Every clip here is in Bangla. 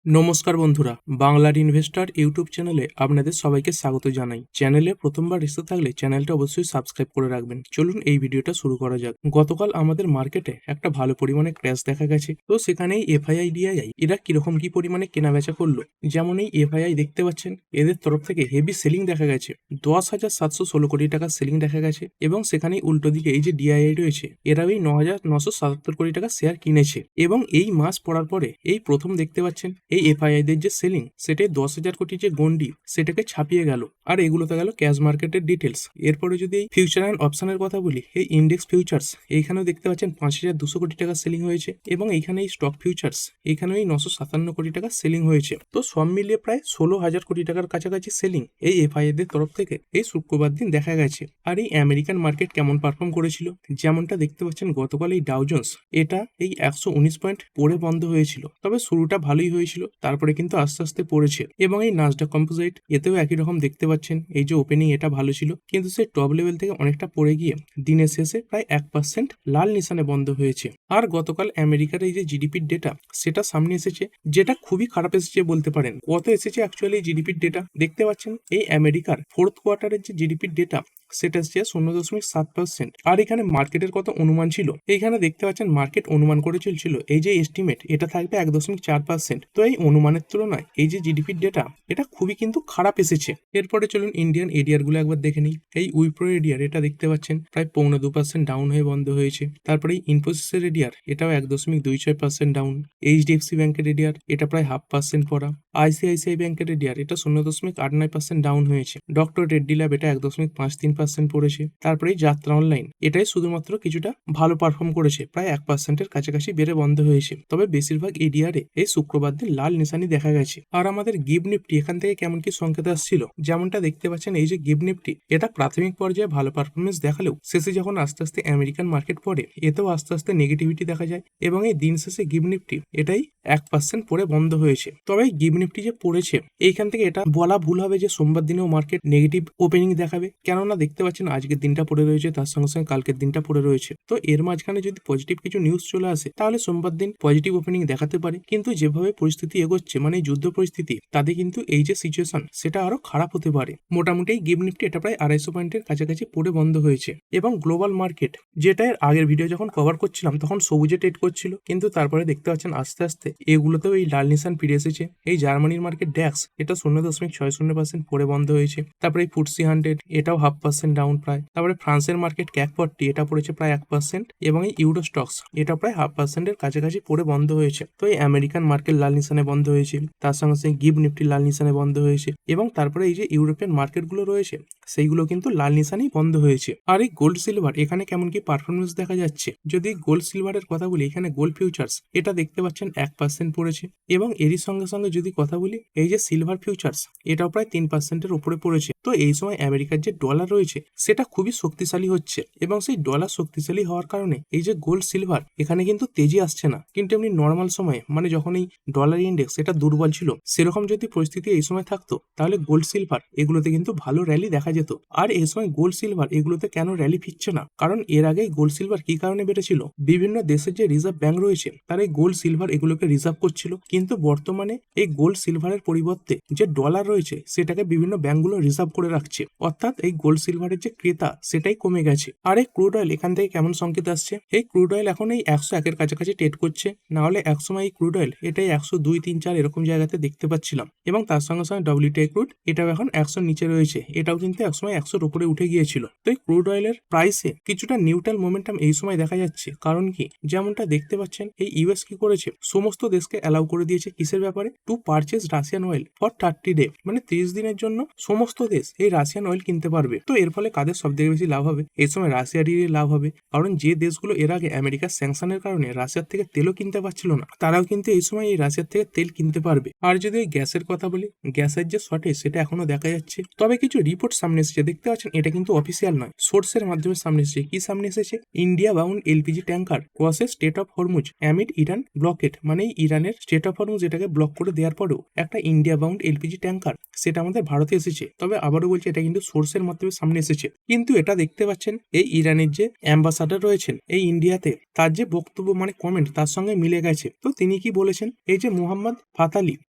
নমস্কার বন্ধুরা, বাংলার ইনভেস্টর ইউটিউব চ্যানেলে আপনাদের সবাইকে স্বাগত জানাই। চ্যানেলে প্রথমবার এসে থাকলে চ্যানেলটা অবশ্যই সাবস্ক্রাইব করে রাখবেন। চলুন এই ভিডিওটা শুরু করা যাক। গতকাল আমাদের মার্কেটে একটা ভালো পরিমাণে ক্র্যাশ দেখা গেছে। তো সেখানেই এফআইআই ডিআইআই এরা কিরকম কি পরিমাণে কেনাবেচা করলো, যেমন এই এফআইআই দেখতে পাচ্ছেন এদের তরফ থেকে হেভি সেলিং দেখা গেছে, 10,716 কোটি টাকা সেলিং দেখা গেছে। এবং সেখানেই উল্টো দিকে এই যে ডিআইআই রয়েছে এরাও এই 9,977 কোটি টাকা শেয়ার কিনেছে। এবং এই মাস পড়ার পরে এই প্রথম দেখতে পাচ্ছেন এই এফআইআই দের যে সেলিং সেটাই 10,000 কোটি যে গন্ডি সেটাকে ছাপিয়ে গেল। আর এগুলোতে গেল ক্যাশ মার্কেটের ডিটেলস। এরপরে যদি এই ফিউচার অ্যান্ড অপশনের কথা বলি, এই ইন্ডেক্স ফিউচার্স এইখানেও দেখতে পাচ্ছেন 5,200 কোটি টাকা সেলিং হয়েছে। এবং এইখানে এই স্টক ফিউচার্স এইখানেও এই 957 কোটি টাকা সেলিং হয়েছে। তো সব মিলিয়ে প্রায় 16,000 কোটি টাকার কাছাকাছি সেলিং এই এফআইআই দের তরফ থেকে এই শুক্রবার দিন দেখা গেছে। আর এই আমেরিকান মার্কেট কেমন পারফর্ম করেছিল, যেমনটা দেখতে পাচ্ছেন গতকাল এই ডাউ জোন্স এটা এই 119 পয়েন্ট পড়ে বন্ধ হয়েছিল। তবে শুরুটা ভালোই হয়েছিল, তারপরে কিন্তু আস্তে আস্তে পড়েছে। এবং এই নাসডাক কম্পোজিট এতেও একই রকম দেখতে পাচ্ছেন, এই যে ওপেনিং এটা ভালো ছিল, কিন্তু সেই টপ লেভেল থেকে অনেকটা পড়ে গিয়ে দিনের শেষে প্রায় 1% লাল নিশানে বন্ধ হয়েছে। আর গতকাল আমেরিকার এই যে জিডিপির ডেটা সেটা সামনে এসেছে, যেটা খুবই খারাপ এসেছে বলতে পারেন। কত এসেছে অ্যাকচুয়ালি জিডিপির ডেটা দেখতে পাচ্ছেন, এই আমেরিকার ফোর্থ কোয়ার্টারের যে জিডিপির ডেটা সেটা এসেছে 0.7%। আর এখানে মার্কেটের কত অনুমান ছিল, এইখানে দেখতে পাচ্ছেন মার্কেট অনুমান করে চলছিল এই যে এস্টিমেট এটা থাকবে 1.4%। তো এই অনুমানের তুলনায় এই যে জিডিপির ডেটা এটা খুবই কিন্তু খারাপ এসেছে। এরপরে চলুন ইন্ডিয়ান এডিআর গুলো একবার দেখে নিই। এই উইপ্রো এডিআর এটা দেখতে পাচ্ছেন প্রায় 0.2% ডাউন হয়ে বন্ধ হয়েছে। তারপরে ইনফোসিসের এডিআর এটাও 1.26% ডাউন। এইচডিএফসি ব্যাংকের এডিআর এটা প্রায় 0.5% পড়া। আইসিআইসিআই ব্যাংকের এডিআর এটা 0.89% ডাউন হয়েছে। ডক্টর রেড্ডি ল্যাব এটা 1.53% পড়েছে। তারপরে যাত্রা অনলাইন এটাই শুধুমাত্র কিছুটা ভালো পারফর্ম করেছে, প্রায় 1%-এর কাছাকাছি বেড়ে বন্ধ হয়েছে। তবে বেশিরভাগ এডিআরে এই শুক্রবার দিন লাল নিশানি দেখা গেছে। আর আমাদের গিভ নিফটি এখান থেকে কেমন কি সংকেত আসছিল, যেমনটা দেখতে পাচ্ছেন এই যে গিভ নিফটি এটা প্রাথমিক পর্যায়ে ভালো পারফরমেন্স দেখালেও শেষে যখন আস্তে আস্তে আমেরিকান মার্কেট পড়ে এতেও আস্তে আস্তে নেগেটিভিটি দেখা যায়। এবং এই দিন শেষে গিভ নিফটি এটাই 1% পড়ে বন্ধ হয়েছে। তবে গিভ নিফটি যে পড়েছে এইখান থেকে এটা বলা ভুল হবে যে সোমবার দিনেও মার্কেট নেগেটিভ ওপেনিং দেখাবে, কেননা দেখতে পাচ্ছেন আজকের দিনটা পড়ে রয়েছে, তার সঙ্গে সঙ্গে কালকের দিনটা পড়ে রয়েছে। তো এর মাঝখানে যদি পজিটিভ কিছু নিউজ চলে আসে তাহলে সোমবার দিন পজিটিভ ওপেনিং দেখাতে পারে। কিন্তু যেভাবে পরিস্থিতি এগোচ্ছে মানে যুদ্ধ পরিস্থিতি, তাতে কিন্তু এই যে সিচুয়েশন সেটা আরো খারাপ হতে পারে। মোটামুটি গিভ নিফটি এটা প্রায় 250 পয়েন্টের কাছাকাছি পড়ে বন্ধ হয়েছে। এবং গ্লোবাল মার্কেট যেটা এর আগের ভিডিও যখন কভার করছিলাম তখন সবুজে ট্রেড করছিল, কিন্তু তারপরে দেখতে পাচ্ছেন আস্তে আস্তে এগুলোতেও এই লাল নিশান ফিরে এসেছে। এই জার্মানির মার্কেট ড্যাক্স এটা 0.60% পড়ে বন্ধ হয়েছে। তারপরে এই ফুটসি 100 এটাও 0.5% ডাউন প্রায়। তারপরে ফ্রান্সের মার্কেট ক্যাক 40 এটা পড়েছে প্রায় 1%। এবং এই ইউরো স্টক্স এটা প্রায় 0.5%-এর কাছাকাছি পড়ে বন্ধ হয়েছে। তো এই আমেরিকান মার্কেট লাল নিশানে বন্ধ হয়েছে, তার সঙ্গে সঙ্গে গিভ নিফটি লাল নিশানে বন্ধ হয়েছে। এবং তারপরে এই যে ইউরোপিয়ান মার্কেটগুলো রয়েছে সেইগুলো কিন্তু লাল নিশানেই বন্ধ হয়েছে। আর এই গোল্ড সিলভার এখানে কেমন কি পারফরমেন্স দেখা যাচ্ছে, যদি গোল্ড সিলভারের কথা বলি, এখানে গোল্ড ফিউচার্স এটা দেখতে পাচ্ছেন 1% পড়েছে। এবং এরই সঙ্গে সঙ্গে যদি কথা বলি এই যে সিলভার ফিউচার্স এটাও প্রায় 3%-এর উপরে পড়েছে। তো এই সময় আমেরিকার যে ডলার রয়েছে সেটা খুবই শক্তিশালী হচ্ছে, এবং সেই ডলার শক্তিশালী হওয়ার কারণে এই যে গোল্ড সিলভার এখানে কিন্তু তেজি আসছে না। কিন্তু এমনি নর্মাল সময়ে মানে যখন এই ডলার ইন্ডেক্স এটা দুর্বল ছিল সেরকম যদি পরিস্থিতি এই সময় থাকতো তাহলে গোল্ড সিলভার এগুলোতে কিন্তু ভালো র্যালি দেখা যেত। আর এই সময় গোল্ড সিলভার এগুলোতে কেন র্যালি ফিরছে না, কারণ এর আগে গোল্ড সিলভার কি কারণে বেড়েছিল, বিভিন্ন দেশের যে রিজার্ভ ব্যাংক রয়েছে তারা এই গোল্ড সিলভার এগুলোকে রিজার্ভ করছিল। কিন্তু বর্তমানে এই গোল্ড সিলভারের পরিবর্তে যে ডলার রয়েছে সেটাকে বিভিন্ন ব্যাংকগুলো রিজার্ভ করে রাখছে, অর্থাৎ এই গোল্ড সিলভারের যে ক্রেতা সেটাই কমে গেছে। আর এই ক্রুড অয়েল এখান থেকে কেমন সংকেত আসছে, এই ক্রুড অয়েল এখন এই 101-এর কাছাকাছি ট্রেড করছে। না হলে একসময় এই ক্রুড অয়েল এটাই 102, 3, 4 এরকম জায়গাতে দেখতে পাচ্ছিলাম। এবং তার সঙ্গে সঙ্গে ডব্লিউটিআই ক্রুড এটাও এখন 100-র নিচে রয়েছে, এটাও কিন্তু একসময় 100-র উপরে উঠে গিয়েছিল। তো এই ক্রুড অয়েলের প্রাইসে কিছুটা নিউট্রাল মোমেন্টাম এই সময় দেখা যাচ্ছে। কারণ কি, যেমনটা দেখতে পাচ্ছেন এই ইউএস কি করেছে, সমস্ত দেশকে অ্যালাউ করে দিয়েছে কিসের ব্যাপারে, two purchase Russian oil for 30 day, মানে 30 দিনের জন্য সমস্ত দেশ এই রাশিয়ান অয়েল কিনতে পারবে। তো এর ফলে কাদের সব থেকে বেশি লাভ হবে, এই সময় রাশিয়ারই লাভ হবে। কারণ যে দেশগুলো এর আগে আমেরিকার স্যাংশনের কারণে রাশিয়ার থেকে তেলও কিনতে পারছিল না, তারাও কিন্তু এই সময় এই রাশিয়ার থেকে তেল কিনতে পারবে। আর যদি এই গ্যাসের কথা বলি, গ্যাসের যে শর্টেজ সেটা এখনো দেখা যাচ্ছে। তবে কিছু রিপোর্ট সামনে এসেছে, দেখতে পাচ্ছেন এটা কিন্তু অফিসিয়াল নয়, সোর্সের মাধ্যমে সামনে এসেছে। কি সামনে এসেছে, India bound LPG tanker crosses state of Hormuz amid Iran blockade, মানে ইরানের স্টেট অফ হরমুজ এটাকে ব্লক করে দেওয়ার পরেও একটা ইন্ডিয়া বাউন্ড এলপিজি ট্যাঙ্কার সেটা আমাদের ভারতে এসেছে। তবে আবারও বলছি এটা কিন্তু সোর্সের মাধ্যমে সামনে এসেছে। কিন্তু এটা দেখতে পাচ্ছেন এই ইরানের যে অ্যাম্বাসাডার রয়েছেন এই ইন্ডিয়াতে, তার যে বক্তব্য মানে কমেন্ট তার সঙ্গে মিলে গেছে। তো তিনি কি বলেছেন, এই যে মোহাম্মদ ফাতালি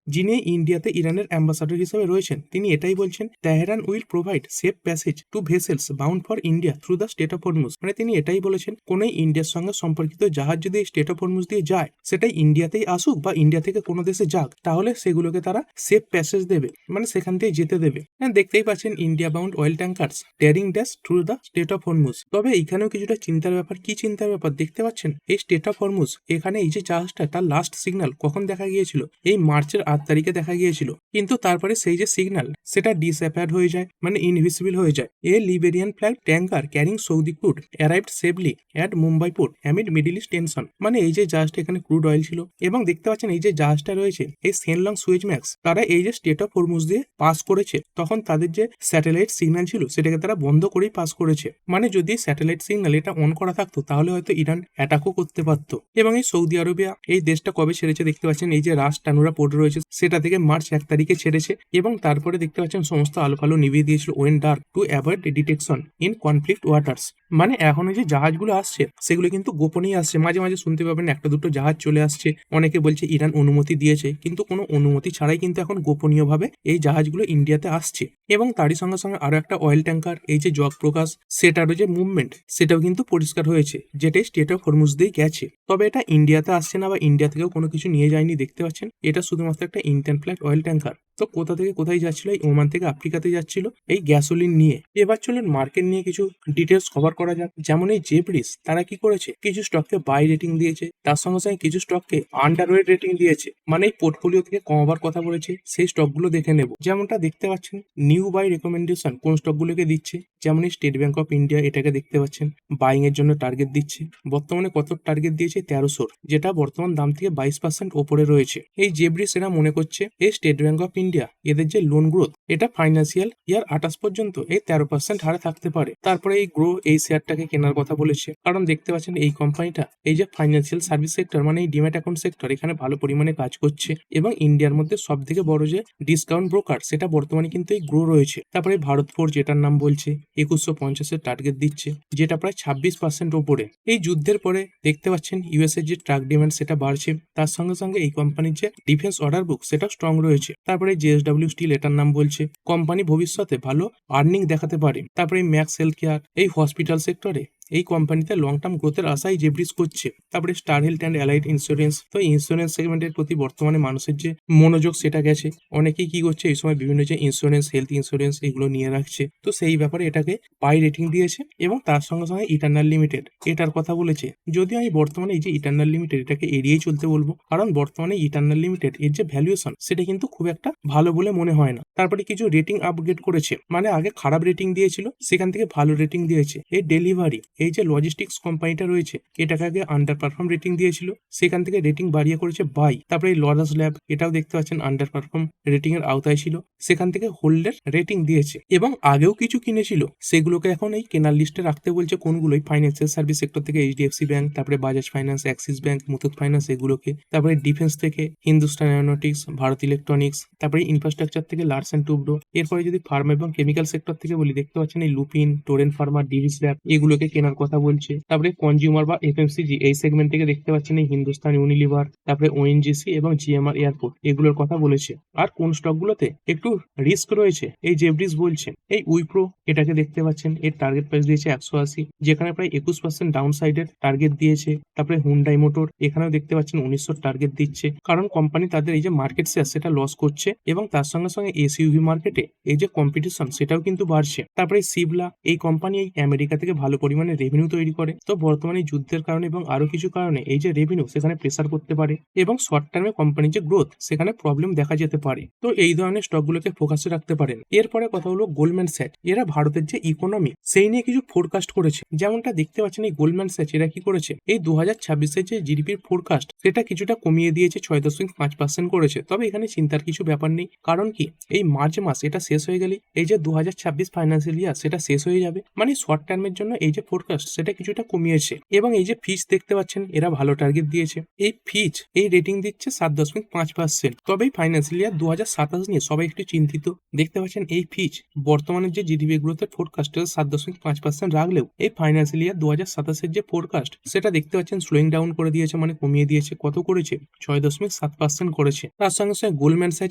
যিনি ইন্ডিয়াতে ইরানের অ্যাম্বাসাডার হিসেবে রয়েছেন, তিনি এটাই বলছেন, Tehran will provide safe passage to vessels bound for India through the strait of Hormuz. মানে তিনি এটাই বলেছেন, কোন ইন্ডিয়ার সঙ্গে সম্পর্কিত জাহাজ যদি স্টেট অফ হরমুজ দিয়ে যায়, সেটাই ইন্ডিয়াতেই আসুক বা ইন্ডিয়া থেকে কোনো দেশে যাক, তাহলে সেগুলোকে তারা সেফ প্যাসেজ দেবে, মানে সেখান থেকে যেতে দেবে। দেখতেই পাচ্ছেন India bound oil tankers daring dash through the strait of Hormuz. তবে এখানেও কিছুটা চিন্তার ব্যাপার। কি চিন্তার ব্যাপার দেখতে পাচ্ছেন, এই স্টেট অফ হরমুজ এখানে এই যে জাহাজটা তার লাস্ট সিগন্যাল কখন দেখা গিয়েছিল, এই মার্চের 8 তারিখে দেখা গিয়েছিল। কিন্তু তারপরে সেই যে সিগন্যাল সেটা ডিসঅ্যাপিয়ার হয়ে যায়, মানে ইনভিজিবল হয়ে যায়। A Liberian flag tanker carrying Saudi crude arrived safely at Mumbai port amid Middle East tension. মানে এই যে জাহাজটা এখানে ক্রুড অয়েল ছিল, এবং দেখতে পাচ্ছেন এই যে জাহাজটা রয়েছে এই সেনলং সুয়েজ ম্যাক্স, তারা এই যে স্টেট অফ হরমুজ দিয়ে পাস করেছে, তখন তাদের যে স্যাটেলাইট সিগন্যাল ছিল সেটাকে তারা বন্ধ করেই পাস করেছে। মানে যদি স্যাটেলাইট সিগন্যাল এটা অন করা থাকতো তাহলে হয়তো ইরান অ্যাটাকও করতে পারতো। এবং এই সৌদি আরবিয়া এই দেশটা কবে ছেড়েছে দেখতে পাচ্ছেন, এই যে রাস টানুরা পোর্ট রয়েছে সেটা থেকে মার্চ 1 তারিখে ছেড়েছে। এবং তারপরে দেখতে পাচ্ছেন সমস্ত আলো ফালো নিভিয়ে দিয়েছিল went dark to avoid detection in conflict waters. মানে এখন যে জাহাজগুলো আসছে সেগুলো কিন্তু গোপনেই আসছে। মাঝে মাঝে শুনতে পাবেন একটা দুটো জাহাজ চলে আসছে, অনেকে বলছে ইরান অনুমতি দিয়েছে, কিন্তু কোনো অনুমতি ছাড়াই কিন্তু এখন গোপনীয়ভাবে এই জাহাজগুলো ইন্ডিয়াতে আসছে। এবং তারই সঙ্গে সঙ্গে আরো একটা অয়েল ট্যাঙ্কার এই যে জগ প্রকাশ, সেটারও যে মুভমেন্ট সেটাও কিন্তু পরিষ্কার হয়েছে, যেটা স্টেট অফ হরমুজ দিয়ে গেছে। তবে এটা ইন্ডিয়াতে আসছে না বা ইন্ডিয়া থেকেও কোনো কিছু নিয়ে যায়নি, দেখতে পাচ্ছেন এটা শুধুমাত্র একটা ইন্ডিয়ান ফ্ল্যাগ অয়েল ট্যাঙ্কার। তো কোথা থেকে কোথায় যাচ্ছিল, এই ওমান থেকে আফ্রিকাতে যাচ্ছিল এই গ্যাসোলিন নিয়ে। এবার চলুন মার্কেট নিয়ে কিছু ডিটেলস কভার করা যাক। যেমন এই জেব্রিস তারা কি করেছে, কিছু স্টককে বাই রেটিং দিয়েছে, তার সঙ্গে সঙ্গে কিছু স্টককে আন্ডারওয়েট রেটিং দিয়েছে, মানে এই পোর্টফোলিও থেকে কমাবার কথা বলেছে। সেই স্টকগুলো দেখে নেব। যেমনটা দেখতে পাচ্ছেন নিউ বাই রেকমেন্ডেশন কোন স্টকগুলোকে দিচ্ছে, যেমন এই স্টেট ব্যাংক অফ ইন্ডিয়া এটাকে দেখতে পাচ্ছেন বাইং এর জন্য টার্গেট দিচ্ছে। বর্তমানে কত টার্গেট দিয়েছে, 1300, যেটা বর্তমান দাম থেকে 22% ওপরে রয়েছে। এই জেব্রিস এরা মনে করছে এই স্টেট ব্যাংক অফ ইন্ডিয়া এদের যে লোন গ্রোথ এটা ফাইন্যান্সিয়াল ইয়ার 28 পর্যন্ত এই 13% হারে থাকতে পারে। তারপরে এই গ্রো এই শেয়ারটাকে কেনার কথা বলেছে, কারণ দেখতে পাচ্ছেন এই কোম্পানিটা এই যে ফাইন্যান্সিয়াল সার্ভিস সেক্টর মানে এই ডিম্যাট অ্যাকাউন্ট সেক্টর এখানে ভালো পরিমাণে কাজ করছে। এবং ইন্ডিয়ার মধ্যে সব থেকে বড় যে ডিসকাউন্ট ব্রোকার সেটা বর্তমানে কিন্তু এই গ্রো রয়েছে। তারপরে ভারত ফোর্জ যেটার নাম বলছে 2150 টার্গেট দিচ্ছে, যেটা প্রায় 26% ওপরে। এই যুদ্ধের পরে দেখতে পাচ্ছেন ইউএস এর যে ট্রাক ডিমান্ড সেটা বাড়ছে, তার সঙ্গে সঙ্গে এই কোম্পানির যে ডিফেন্স অর্ডার বুক সেটা স্ট্রং রয়েছে। তারপরে জেএসডব্লিউ স্টিল এটার নাম বলছে কোম্পানি ভবিষ্যতে ভালো আর্নিং দেখাতে পারে। তারপরে ম্যাক্স হেলথ কেয়ার এই হসপিটাল সেক্টরে এই কোম্পানিতে লং টার্ম গ্রোথের আশাই জেব্রিস করছে। তারপরে star health and allied insurance, তো ইন্স্যুরেন্স সেগমেন্টের প্রতি বর্তমানে মানুষের যে মনোযোগ সেটা গেছে। অনেকেই কি করছে এই সময় বিভিন্ন যে ইন্স্যুরেন্স হেলথ ইন্স্যুরেন্স এগুলো নিয়ে রাখছে, তো সেই ব্যাপারে এটাকে বাই রেটিং দিয়েছে। এবং তার সঙ্গে সঙ্গে ইটার্নাল লিমিটেড এটার কথা বলেছে, যদিও আমি বর্তমানে এই যে ইটার্নাল লিমিটেড এটাকে এড়িয়েই চলতে বলবো, কারণ বর্তমানে ইটার্নাল লিমিটেড এর যে ভ্যালুয়েশন সেটা কিন্তু খুব একটা ভালো বলে মনে হয় না। তারপরে কিছু রেটিং আপগ্রেড করেছে, মানে আগে খারাপ রেটিং দিয়েছিল সেখান থেকে ভালো রেটিং দিয়েছে। এই ডেলিভারি এই যে লজিস্টিক্স কোম্পানিটা রয়েছে এটাকে আগে আন্ডার পারফর্ম রেটিং দিয়েছিল, সেখান থেকে রেটিং বাড়িয়ে করেছে বাই। তারপরে এই লরাস ল্যাব এটাও দেখতে পাচ্ছেন আন্ডার পারফর্ম রেটিং এর আওতায় ছিল, সেখান থেকে হোল্ডের রেটিং দিয়েছে। এবং আগেও কিছু কিনেছিল সেগুলোকে এখন এই কেনার লিস্টে রাখতে বলছে। কোনগুলোই ফাইন্যান্সিয়াল সার্ভিস সেক্টর থেকে এইচডিএফসি ব্যাংক, তারপরে Bajaj finance, Axis bank, Muthoot finance এগুলোকে। তারপরে ডিফেন্স থেকে হিন্দুস্তান এরোনটিক্স, ভারত ইলেকট্রনিক্স, তারপরে ইনফ্রাস্ট্রাকচার থেকে লার্সেন টুব্রো। এরপরে যদি ফার্মা এবং কেমিক্যাল সেক্টর থেকে বলি, দেখতে পাচ্ছেন এই লুপিন, টোরেন ফার্মা, ডিভিস ল্যাব এগুলোকে কেনার কথা বলছে। তারপরে কনজিউমার বা এফএমসিজি এই সেগমেন্ট থেকে দেখতে পাচ্ছেন এই হিন্দুস্তান ইউনিলিভার, তারপরে ওএনজিসি এবং জিএমআর এয়ারপোর্ট এগুলোর কথা বলেছে। আর কোন স্টকগুলোতে একটু রিস্ক রয়েছে এই জেব্রিস বলছে, এই উইপ্রো এটাকে দেখতে পাচ্ছেন এর টার্গেট প্রাইস দিয়েছে 180, যেখানে প্রায় 21% ডাউন সাইডের টার্গেট দিয়েছে। তারপরে হুন্ডাই মোটর এখানেও দেখতে পাচ্ছেন 1900 টার্গেট দিচ্ছে, কারণ কোম্পানি তাদের এই যে মার্কেট শেয়ার সেটা লস করছে এবং তার সঙ্গে সঙ্গে এসইউভি মার্কেটে এই যে কম্পিটিশন সেটাও কিন্তু বাড়ছে। তারপরে সিবলা এই কোম্পানি এই আমেরিকা থেকে ভালো পরিমাণে রেভিনিউ তৈরি করে, তো বর্তমানে যুদ্ধের কারণে এবং আরো কিছু কারণে এই যে রেভিনিউ সেখানে প্রেসার করতে পারে এবং শর্ট টার্মে কোম্পানির যে গ্রোথ সেখানে প্রবলেম দেখা যেতে পারে। তো এই ধরনের স্টকগুলোকে ফোকাসে রাখতে পারেন। এরপরে কথা হলো গোল্ডম্যান স্যাচ, এরা ভারতের যে ইকোনমি সেই নিয়ে কিছু ফোরকাস্ট করেছে। যেমনটা দেখতে পাচ্ছেন এই গোল্ডম্যান স্যাচ এরা কি করেছে, এই 2026 যে জিডিপির ফোরকাস্ট সেটা কিছুটা কমিয়ে দিয়েছে, 6.5% করেছে। তবে এখানে চিন্তার কিছু ব্যাপার নেই, কারণ কি এই মার্চ মাস এটা শেষ হয়ে গেলে এই যে 2026 ফাইন্যান্সিয়াল ইয়ার সেটা শেষ হয়ে যাবে, মানে শর্ট টার্মের জন্য এই যে ফোরকাস্ট ফোরকাস্ট সেটা কিছুটা কমিয়েছে এবং এই যে ফিচ দেখতে পাচ্ছেন এরা ভালো টার্গেট দিয়েছে। এই ফিচ এই রেটিং দিচ্ছে 7.5%। তবে ফাইন্যান্সিয়াল ইয়ার 2027 নিয়ে সবাই একটু চিন্তিত। দেখতে পাচ্ছেন এই ফিচ বর্তমানে যে জিডিপি গ্রোথের ফোরকাস্ট 7.5% রাখলেও এই ফাইন্যান্সিয়াল ইয়ার 2027 যে ফোরকাস্ট সেটা দেখতে পাচ্ছেন স্লোয়িং ডাউন করে দিয়েছে, মানে কমিয়ে দিয়েছে। কত করেছে? 6.7% করেছে। তার সঙ্গে সঙ্গে গোল্ডম্যান স্যাচ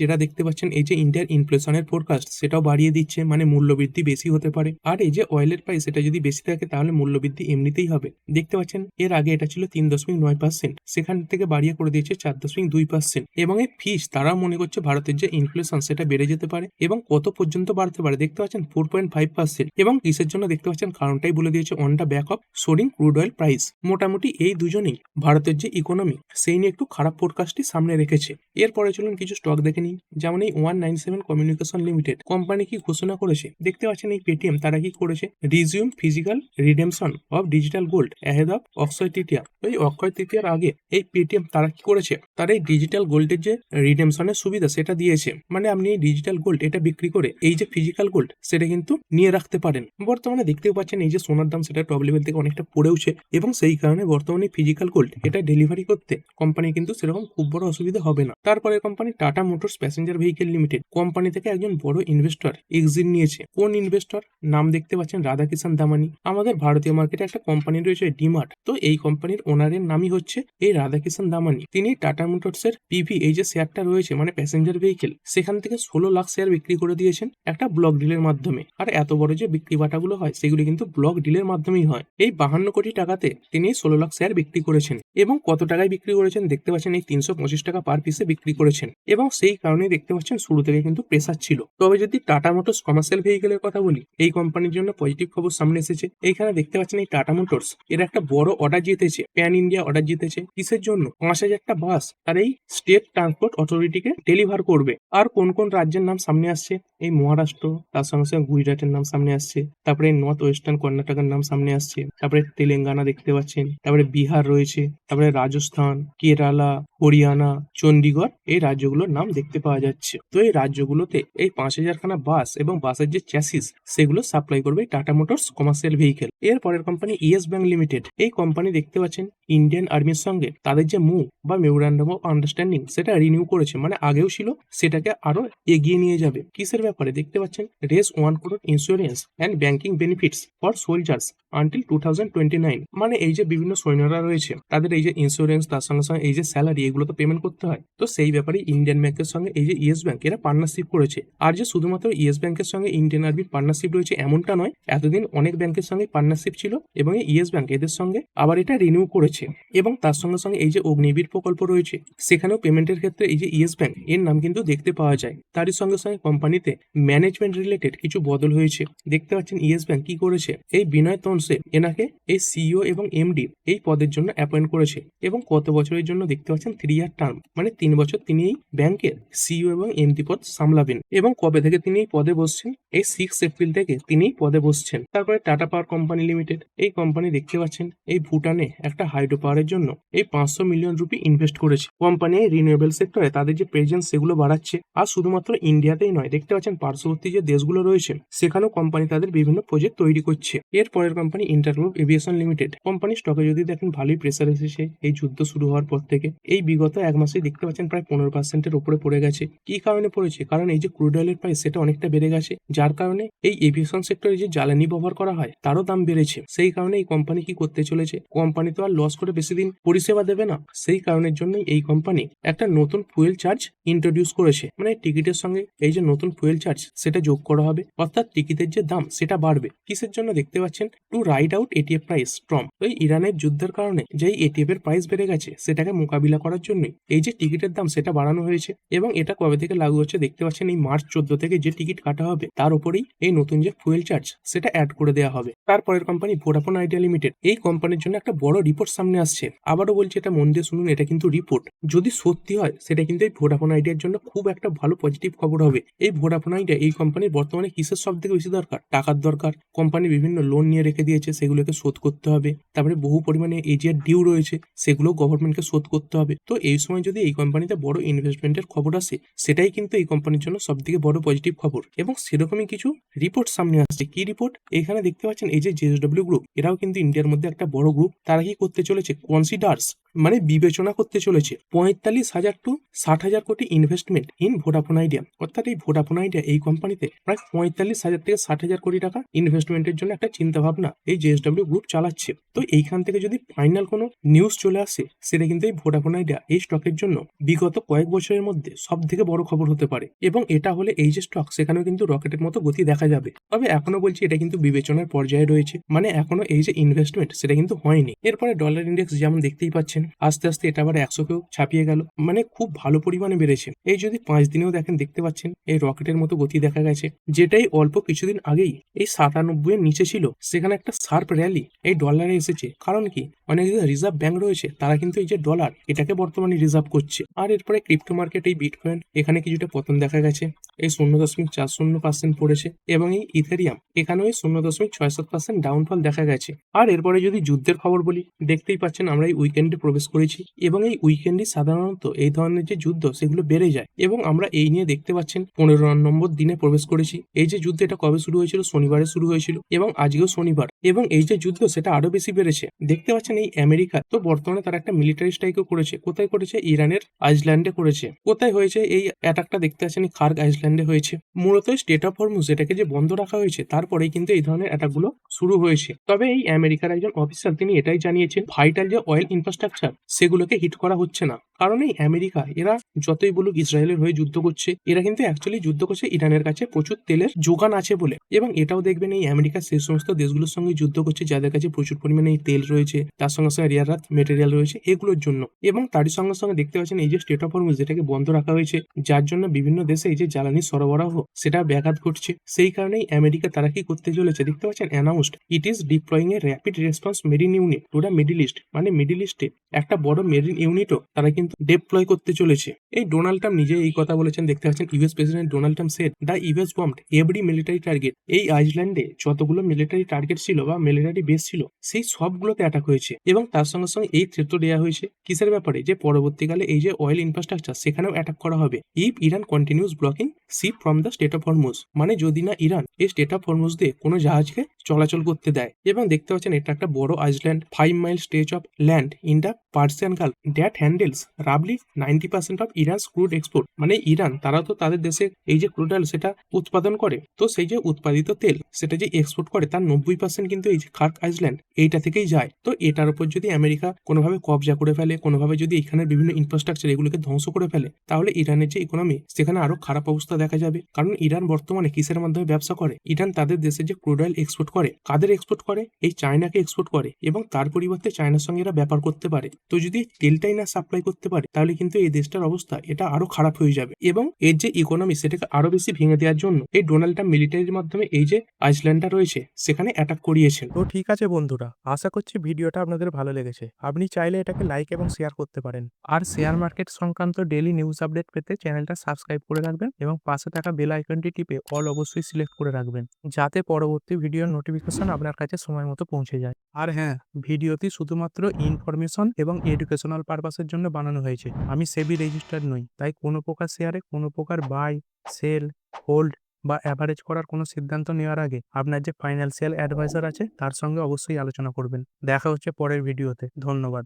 এরা দেখতে পাচ্ছেন এই যে ইন্ডিয়ার ইনফ্লেশনের ফোরকাস্ট সেটাও বাড়িয়ে দিচ্ছে, মানে মূল্যবৃদ্ধি বেশি হতে পারে। আর এই যে অয়েলের প্রাইস এটা যদি বেশি থাকে তাহলে মূল্যবৃদ্ধি এমনিতেই হবে। দেখতে পাচ্ছেন এর আগে এটা ছিল 3.9%, সেখান থেকে বাড়িয়ে করে দিয়েছে 4.2%। এবং এই ফিচ তারা মনে করছে ভারতের যে ইনফ্লেশন সেটা বেড়ে যেতে পারে এবং কত পর্যন্ত বাড়তে পারে দেখতে পাচ্ছেন 4.5%। এবং কিসের জন্য দেখতে পাচ্ছেন কারণটাই বলে দিয়েছে, on the back of shoring crude oil price. মোটামুটি এই দুজনেই ভারতের যে ইকোনমি সেই নিয়ে একটু খারাপ ফোরকাস্টই সামনে রেখেছে। এরপরে চলুন কিছু স্টক দেখে নিই। যেমন এই 197 কমিউনিকেশন লিমিটেড কোম্পানি কি ঘোষণা করেছে দেখতে পাচ্ছেন এই পেটিএম তারা কি করেছে, resume physical redemption of digital gold ahead of Akshaya Tritiya. এই অক্ষয় তৃতীয়ার আগে এই পেটিএম তারা কি করেছে, তারা এই ডিজিটাল গোল্ডের যে রিডেমশনের সুবিধা সেটা দিয়েছে, মানে আপনি এই ডিজিটাল গোল্ড এটা বিক্রি করে এই যে ফিজিক্যাল গোল্ড সেটা কিন্তু নিয়ে রাখতে পারেন। বর্তমানে দেখতেও পাচ্ছেন এই যে সোনার দাম সেটা টপ লেভেল থেকে অনেকটা পড়েওছে এবং সেই কারণে বর্তমানে ফিজিক্যাল গোল্ড এটা ডেলিভারি করতে কোম্পানি কিন্তু সেরকম খুব বড় অসুবিধা হবে না। তারপরে company tata motors passenger vehicle limited company থেকে একজন বড় ইনভেস্টর এক্সিট নিয়েছে। কোন ইনভেস্টর? নাম দেখতে পাচ্ছেন রাধাকিষান দামানি। আমাদের ভারতীয় মার্কেটে একটা কোম্পানি রয়েছে ডিমার্ট, তো এই কোম্পানির ওনারের নামই হচ্ছে এই রাধাকিষান দামানি। তিনি টাটা মোটরস এর পিভি এই যে শেয়ারটা রয়েছে মানে প্যাসেঞ্জার ভেহিকেল সেখান থেকে 16 লাখ শেয়ার বিক্রি করে দিয়েছেন একটা ব্লক ডিলের মাধ্যমে। আর এত বড় যে বিক্রি বাটাগুলো হয় সেগুলি কিন্তু ব্লক ডিলের মাধ্যমেই হয়। এই 52 কোটি টাকাতে তিনি 16 লাখ শেয়ার বিক্রি করেছেন এবং কত টাকায় বিক্রি করেছেন দেখতে পাচ্ছেন এই 325 টাকা পার পিসে বিক্রি করেছেন এবং সেই কারণেই দেখতে পাচ্ছেন শুরু থেকে কিন্তু প্রেসার ছিল। তবে যদি টাটা মোটরস কমার্শিয়াল ভেহিকেলের কথা বলি এই কোম্পানির জন্য পজিটিভ খবর সামনে এসেছে। এইখানে দেখতে পাচ্ছেন এই টাটা মোটরস এর একটা বড় অর্ডার জিতেছে, প্যান ইন্ডিয়া অর্ডার জিতেছে। কিসের জন্য? 5000টা বাস তার এই স্টেট ট্রান্সপোর্ট অথরিটিকে ডেলিভার করবে। আর কোন কোন রাজ্যের নাম সামনে আসছে? এই মহারাষ্ট্র, তার সঙ্গে সঙ্গে গুজরাটের নাম সামনে আসছে, তারপরে নর্থ ওয়েস্টার্ন কর্ণাটকের নাম সামনে আসছে, তারপরে তেলেঙ্গানা দেখতে পাচ্ছেন, তারপরে বিহার রয়েছে, তারপরে রাজস্থান, কেরালা, হরিয়ানা, চণ্ডীগড় এই রাজ্যগুলোর নাম দেখতে পাওয়া যাচ্ছে। তো এই রাজ্যগুলোতে এই 5000 খানা বাস এবং বাসের যে চ্যাসিস সেগুলো সাপ্লাই করবে টাটা মোটরস কমার্শিয়াল ভেহিকেল। এর পরের কোম্পানি ইয়েস ব্যাংক লিমিটেড। এই কোম্পানি দেখতে পাচ্ছেন ইন্ডিয়ান আর্মির সঙ্গে তাদের যে মুভ বা মেমোরান্ডাম অফ আন্ডারস্ট্যান্ডিং সেটা রিনিউ করেছে, মানে আগেও ছিল সেটাকে আরো এগিয়ে নিয়ে যাবে। কিসের ব্যাপারে? দেখতে পাচ্ছেন রেস 1 crore insurance and banking benefits for soldiers until 2029। মানে এই যে বিভিন্ন সৈন্যরা রয়েছে তাদের এই যে ইন্স্যুরেন্স তার সঙ্গে সঙ্গে এই যে স্যালারি এগুলো তো পেমেন্ট করতে হয়, তো সেই ব্যাপারে ইন্ডিয়ান ব্যাংকের সঙ্গে এই যে ইয়েস ব্যাংক এরা পার্টনারশিপ করেছে। আর যে শুধুমাত্র ইয়েস ব্যাংকের সঙ্গে ইন্ডিয়ান আর্মির পার্টনারশিপ রয়েছে এমনটা নয়, এতদিন অনেক ব্যাংকের সঙ্গে পার্টনারশিপ ছিল এবং এই ইয়েস ব্যাংক এদের সঙ্গে আবার এটা রিনিউ করেছে। এবং তার সঙ্গে সঙ্গে এই যে অগ্নিবীর প্রকল্প রয়েছে সেখানেও পেমেন্টের ক্ষেত্রে এই যে ইয়েস ব্যাংক এর নাম কিন্তু দেখতে পাওয়া যায়। তারই সঙ্গে সঙ্গে কোম্পানিতে ম্যানেজমেন্ট রিলেটেড কিছু বদল হয়েছে। দেখতে পাচ্ছেন ইয়েস ব্যাংক কি করেছে, এই বিনয় তনসে এনাকে এই সিইও এবং এমডি এই পদের জন্য অ্যাপয়েন্ট করেছে এবং কত বছরের জন্য দেখতে পাচ্ছেন 3 ইয়ার টার্ম, মানে 3 বছর তিনি এই ব্যাংকের সিইও এবং এমডি পদ সামলাবেন। এবং কবে থেকে তিনি এই পদে বসছেন? এই 6 এপ্রিল থেকে তিনি এই পদে বসছেন। তারপরে টাটা পাওয়ার কোম্পানি লিমিটেড। এই কোম্পানি দেখতে পাচ্ছেন এই ভুটানে একটা হাইড্রো পাওয়ারের জন্য এই 500 মিলিয়ন রুপি ইনভেস্ট করেছে। কোম্পানি এই রিনিউয়েবল সেক্টরে তাদের যে প্রেজেন্স সেগুলো বাড়াচ্ছে। আর শুধুমাত্র ইন্ডিয়াতেই নয়, দেখতে পাচ্ছেন পার্শ্ববর্তী যে দেশগুলো রয়েছে সেখানেও কোম্পানি তাদের বিভিন্ন প্রজেক্ট তৈরি করছে। এর পরের company InterGlobe aviation limited. Company স্টকে যদি দেখেন ভালোই প্রেসার এসেছে এই যুদ্ধ শুরু হওয়ার পর থেকে। এই বিগত এক মাসে দেখতে পাচ্ছেন প্রায় 15%-এর উপরে পড়ে গেছে। কি কারণে পড়েছে? কারণ এই যে ক্রুড অয়েলের প্রাইস সেটা অনেকটা বেড়ে গেছে, যার কারণে এই এভিয়েশন সেক্টরে যে জ্বালানি ব্যবহার করা হয় তারও দাম বেড়েছে। সেই কারণে এই কোম্পানি কি করতে চলেছে, কোম্পানি তো আর লস করে বেশি দিন পরিষেবা দেবে না, সেই কারণের জন্যই এই কোম্পানি একটা নতুন ফুয়েল চার্জ ইন্ট্রোডিউস করেছে। মানে টিকিটের সঙ্গে এই যে নতুন ফুয়েল চার্জ সেটা যোগ করা হবে, অর্থাৎ টিকিটের যে দাম সেটা বাড়বে। কিসের জন্য? দেখতে পাচ্ছেন to ride out ATF price from. তো ইরানের যুদ্ধের কারণে যে এটিএফ এর প্রাইস বেড়ে গেছে সেটাকে মোকাবিলা করার জন্যই এই যে টিকিটের দাম সেটা বাড়ানো হয়েছে। এবং এটা কবে থেকে লাগু হচ্ছে দেখতে পাচ্ছেন এই মার্চ 14 থেকে যে টিকিট কাটা হবে তার উপরেই এই নতুন যে ফুয়েল চার্জ সেটা অ্যাড করে দেওয়া হবে। তারপরের কোম্পানি ভোডাফোন আইডিয়া লিমিটেড। এই কোম্পানির জন্য একটা বড় রিপোর্ট সামনে আসছে। আবারও বলছি এটা মন দিয়ে শুনুন, এটা কিন্তু রিপোর্ট। যদি সত্যি হয় সেটা কিন্তু এই ভোডাফোন আইডিয়ার জন্য খুব একটা ভালো পজিটিভ খবর হবে। এই ভোডাফোন আইডিয়া এই কোম্পানির বর্তমানে কিসের সব থেকে বেশি দরকার? টাকার দরকার। কোম্পানি বিভিন্ন লোন নিয়ে রেখে দিয়েছে, সেগুলোকে শোধ করতে হবে। তারপরে বহু পরিমাণে এজিআর ডিউ রয়েছে, সেগুলো গভর্নমেন্টকে শোধ করতে হবে। তো এই সময় যদি এই কোম্পানিতে বড় ইনভেস্টমেন্টের খবর আসে, সেটাই কিন্তু এই কোম্পানির জন্য সবথেকে বড় পজিটিভ খবর। এবং সেরকমই কিছু রিপোর্ট সামনে আসছে। কি রিপোর্ট? এখানে দেখতে পাচ্ছেন এই যে জেএসডব্লিউ গ্রুপ, এরাও কিন্তু ইন্ডিয়ার মধ্যে একটা বড় গ্রুপ। তারা কি করতে চলেছে? কনসিডার্স মানে বিবেচনা করতে চলেছে 45,000 টু 60,000 কোটি ইনভেস্টমেন্ট ইন ভোডাফোন আইডিয়া। অর্থাৎ এই ভোডাফোন আইডিয়া এই কোম্পানিতে প্রায় 45,000 থেকে 60,000 কোটি টাকা ইনভেস্টমেন্টের জন্য একটা চিন্তা ভাবনা এই জেএসডব্লিউ গ্রুপ চালাচ্ছে। তো এইখান থেকে যদি ফাইনাল কোনো নিউজ চলে আসে, সেটা কিন্তু এই ভোডাফোন আইডিয়া এই স্টকের জন্য বিগত কয়েক বছরের মধ্যে সব থেকে বড় খবর হতে পারে। এবং এটা হলে এই যে স্টক, সেখানেও কিন্তু রকেটের মতো গতি দেখা যাবে। তবে এখনো বলছি এটা কিন্তু বিবেচনার পর্যায়ে রয়েছে, মানে এখনো এই যে ইনভেস্টমেন্ট সেটা কিন্তু হয়নি। এরপরে ডলার ইন্ডেক্স যেমন দেখতেই পাচ্ছেন, আস্তে আস্তে এটা আবার 100কেও ছাপিয়ে গেল, মানে খুব ভালো পরিমাণে বেড়েছে। এই যদি 5 দিনেও দেখেন, দেখতে পাচ্ছেন এই রকেটের মতো গতি দেখা গেছে। যেটাই অল্প কিছুদিন আগেই এই 97 এর নিচে ছিল, সেখানে একটা শার্প র্যালি এই ডলারে এসেছে। কারণ কি? অনেক রিজার্ভ ব্যাংক রয়েছে, তারা কিন্তু এই যে ডলার, এটাকে বর্তমানে রিজার্ভ করছে। আর এরপরে ক্রিপ্টো মার্কেট এই বিটকয়েন, এখানে কিছুটা পতন দেখা গেছে, এই 0.40% পড়েছে। এবং এই ইথেরিয়াম, এখানেও এই 0.67% ডাউনফল দেখা গেছে। আর এরপরে যদি যুদ্ধের খবর বলি, দেখতেই পাচ্ছেন আমরা এই উইকেন্ডে প্রবেশ করেছি, এবং এই উইকেন্ডে সাধারণত এই ধরনের যে যুদ্ধ সেগুলো বেড়ে যায়। এবং আমরা এই নিয়ে দেখতে পাচ্ছেন 15 নম্বর দিনে প্রবেশ করেছি। এই যে যুদ্ধ, এটা কবে শুরু হয়েছিল? শনিবারে শুরু হয়েছিল, এবং আজকেও শনিবার। এবং এই যে যুদ্ধ, সেটা আরো বেশি বেড়েছে। দেখতে পাচ্ছেন এই আমেরিকা তো বর্তমানে তারা একটা মিলিটারি স্ট্রাইকও করেছে। কোথায় করেছে? ইরানের আইসল্যান্ডে করেছে। কোথায় হয়েছে এই অ্যাটাকটা? দেখতে পাচ্ছেন এই খার্গ আইসল্যান্ডে হয়েছে। মূলত স্টেট অফ হরমুজ এটাকে যে বন্ধ রাখা হয়েছে, তারপরেই কিন্তু এই ধরনের অ্যাটাকগুলো শুরু হয়েছে। তবে এই আমেরিকার একজন অফিসার তিনি এটাই জানিয়েছেন, ভাইটাল যে অয়েল ইনফ্রাস্ট্রাকচার সেগুলোকে হিট করা হচ্ছে না। কারণ এই আমেরিকা, এরা যতই বলুক ইসরায়েলের হয়ে যুদ্ধ করছে, এরা কিন্তু অ্যাকচুয়ালি যুদ্ধ করছে ইরানের কাছে প্রচুর তেলের যোগান আছে বলে। এবং এটাও দেখবেন এই আমেরিকা সেই সমস্ত দেশগুলোর সঙ্গে যুদ্ধ করছে যাদের কাছে প্রচুর পরিমাণে এই তেল রয়েছে, তার সঙ্গে সঙ্গে রেয়ার আর্থ মেটেরিয়াল রয়েছে, এগুলোর জন্য। এবং তারই সঙ্গে সঙ্গে দেখতে পাচ্ছেন এই যে স্টেট অফ হরমুজ, যেটাকে বন্ধ রাখা হয়েছে, যার জন্য বিভিন্ন দেশে এই যে জ্বালানি সরবরাহ সেটা ব্যাঘাত ঘটছে। সেই কারণেই আমেরিকা তারা কি করতে চলেছে? দেখতে পাচ্ছেন announced it is ডিপ্লয়িং A rapid response marine unit to the middle east. মানে মিডল ইস্টে একটা বড় মেরিন ইউনিটও তারা কিন্তু ডিপ্লয় করতে চলেছে। এই ডোনাল্ড ট্রাম্প নিজে এই কথা বলেছেন। দেখতে পাচ্ছেন US president Donald Trump said the US bombed every military target. এই আইসল্যান্ডে যতগুলো মিলিটারি টার্গেট ছিল বা মিলিটারি বেস ছিল, সেই সবগুলোতে অ্যাটাক হয়েছে। এবং তার সঙ্গে সঙ্গে এই থ্রেটও দেওয়া হয়েছে কিসের ব্যাপারে? যে পরবর্তীকালে এই যে অয়েল ইনফ্রাস্ট্রাকচার, সেখানেও অ্যাটাক করা হবে if Iran continues blocking sea from the strait of Hormuz. মানে যদি না ইরান এই স্টেট অফ হরমুজ দিয়ে কোনো জাহাজকে চলাচল করতে দেয়। এবং দেখতে পাচ্ছেন এটা একটা বড় island, 5 mile stretch of land in the Persian Gulf that handles রাবলি 90% অফ ইরানস ক্রুড এক্সপোর্ট। মানে ইরান, তারা তো তাদের দেশে এই যে ক্রুড অয়েল সেটা উৎপাদন করে, তো সেই যে উৎপাদিত তেল সেটা যে এক্সপোর্ট করে, তার 90% কিন্তু এই যে খার্ক আইসল্যান্ড এইটা থেকেই যায়। তো এটার উপর যদি আমেরিকা কোনোভাবে কবজা করে ফেলে, কোনোভাবে যদি এখানের বিভিন্ন ইনফ্রাস্ট্রাকচার এগুলোকে ধ্বংস করে ফেলে, তাহলে ইরানের যে ইকোনমি সেখানে আরো খারাপ অবস্থা দেখা যাবে। কারণ ইরান বর্তমানে কিসের মাধ্যমে ব্যবসা করে? ইরান তাদের দেশে যে ক্রুড অয়েল এক্সপোর্ট করে, কাদের এক্সপোর্ট করে? এই চায়নাকে এক্সপোর্ট করে। এবং তার পরিবর্তে চায়নার সঙ্গে এরা ব্যাপার করতে পারে। তো যদি তেলটাই না সাপ্লাই করতে পারে, তাহলে কিন্তু এই দেশটার অবস্থা এটা আরো খারাপ হয়ে যাবে। এবং এর যে ইকোনমি সেটাকে আরো বেশি ভেঙে দেওয়ার জন্য এই ডোনাল্ড ট্রাম্প মিলিটারির মাধ্যমে এই যে আইসল্যান্ডটা রয়েছে সেখানে অ্যাটাক করিয়েছেন। তো ঠিক আছে বন্ধুরা, আশা করছি ভিডিওটা আপনাদের ভালো লেগেছে। আপনি চাইলে এটাকে লাইক এবং শেয়ার করতে পারেন। আর শেয়ার মার্কেট সংক্রান্ত ডেইলি নিউজ আপডেট পেতে চ্যানেলটা সাবস্ক্রাইব করে রাখবেন এবং পাশে থাকা বেল আইকনটি টিপে অল অবশ্যই সিলেক্ট করে রাখবেন, যাতে পরবর্তী ভিডিওর নোটিফিকেশন আপনার কাছে সময় মতো পৌঁছে যায়। আর হ্যাঁ, ভিডিওটি শুধুমাত্র ইনফরমেশন এবং এডুকেশনাল পারপাসের জন্য বানানো হয়েছে। আমি সেবি রেজিস্টার্ড নই, তাই কোনো প্রকার শেয়ারে কোনো প্রকার বাই, সেল, হোল্ড বা অ্যাভারেজ করার কোনো সিদ্ধান্ত নেওয়ার আগে আপনার যে ফাইন্যান্সিয়াল অ্যাডভাইজার আছে তার সঙ্গে অবশ্যই আলোচনা করবেন। দেখা হচ্ছে পরের ভিডিওতে। ধন্যবাদ।